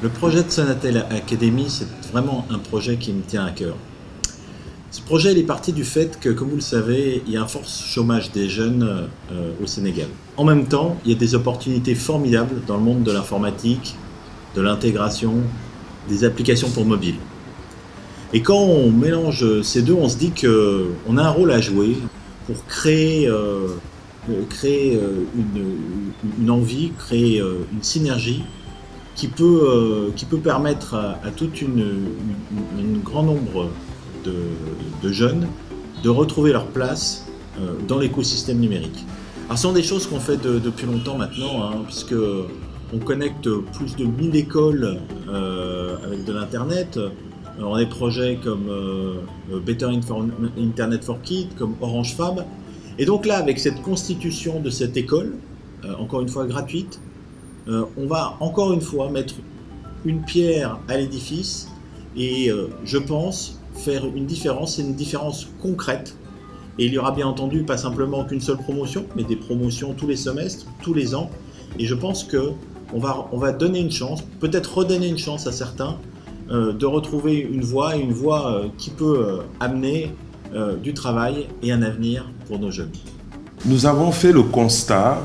Le projet de Sonatel Academy, c'est vraiment un projet qui me tient à cœur. Ce projet il est parti du fait que, comme vous le savez, il y a un fort chômage des jeunes au Sénégal. En même temps, il y a des opportunités formidables dans le monde de l'informatique, de l'intégration, des applications pour mobile. Et quand on mélange ces deux, on se dit qu'on a un rôle à jouer pour créer une envie, créer une synergie qui peut permettre à toute un grand nombre de jeunes de retrouver leur place dans l'écosystème numérique. Alors, ce sont des choses qu'on fait depuis longtemps maintenant, puisque on connecte plus de 1000 écoles avec de l'Internet. On a des projets comme Better Internet for Kids, comme Orange Fab. Et donc là, avec cette constitution de cette école, encore une fois gratuite, on va encore une fois mettre une pierre à l'édifice et je pense faire une différence concrète. Et il y aura bien entendu pas simplement qu'une seule promotion, mais des promotions tous les semestres, tous les ans. Et je pense qu'on va donner une chance, peut-être redonner une chance à certains de retrouver une voie qui peut amener du travail et un avenir pour nos jeunes. Nous avons fait le constat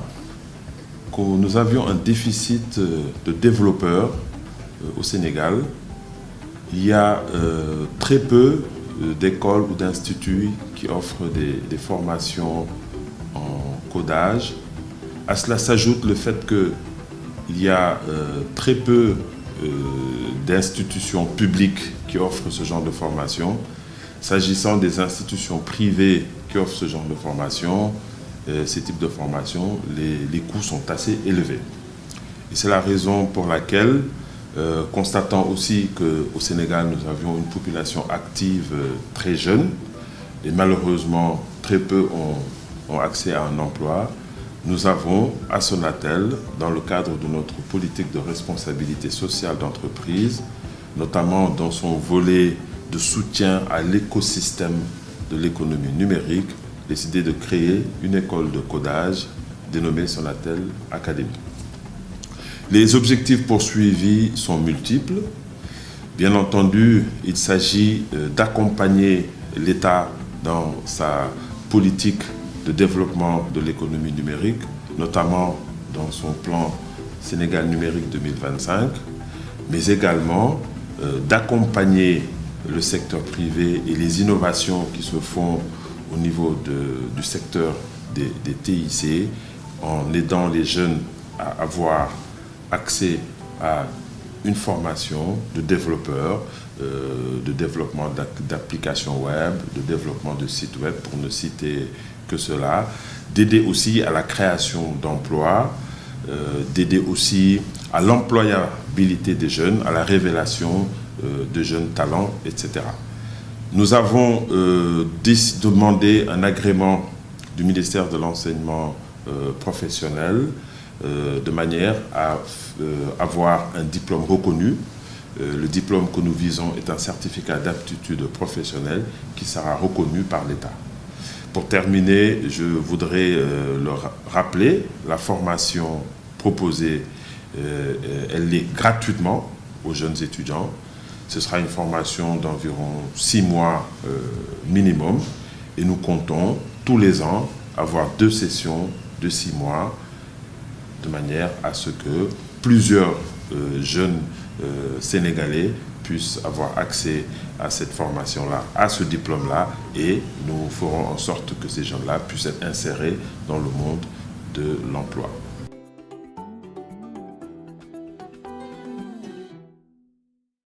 que nous avions un déficit de développeurs au Sénégal. Il y a très peu d'écoles ou d'instituts qui offrent des formations en codage. À cela s'ajoute le fait qu'il y a très peu d'institutions publiques qui offrent ce genre de formation. S'agissant des institutions privées qui offrent ce genre de formation, ces types de formation, les coûts sont assez élevés. Et c'est la raison pour laquelle, constatant aussi qu'au Sénégal, nous avions une population active très jeune, et malheureusement, très peu ont accès à un emploi, nous avons, à Sonatel, dans le cadre de notre politique de responsabilité sociale d'entreprise, notamment dans son volet de soutien à l'écosystème de l'économie numérique, décidé de créer une école de codage dénommée Sonatel Academy. Les objectifs poursuivis sont multiples. Bien entendu, il s'agit d'accompagner l'État dans sa politique de développement de l'économie numérique, notamment dans son plan Sénégal numérique 2025, mais également d'accompagner le secteur privé et les innovations qui se font au niveau du secteur des TIC, en aidant les jeunes à avoir accès à une formation de développeurs, de développement d'applications web, de développement de sites web, pour ne citer que cela, d'aider aussi à la création d'emplois, d'aider aussi à l'employabilité des jeunes, à la révélation de jeunes talents, etc. Nous avons demandé un agrément du ministère de l'Enseignement professionnel de manière à avoir un diplôme reconnu. Le diplôme que nous visons est un certificat d'aptitude professionnelle qui sera reconnu par l'État. Pour terminer, je voudrais leur rappeler la formation proposée, elle est gratuitement aux jeunes étudiants. Ce sera une formation d'environ 6 mois minimum et nous comptons tous les ans avoir 2 sessions de 6 mois de manière à ce que plusieurs jeunes Sénégalais puissent avoir accès à cette formation-là, à ce diplôme-là, et nous ferons en sorte que ces gens-là puissent être insérés dans le monde de l'emploi.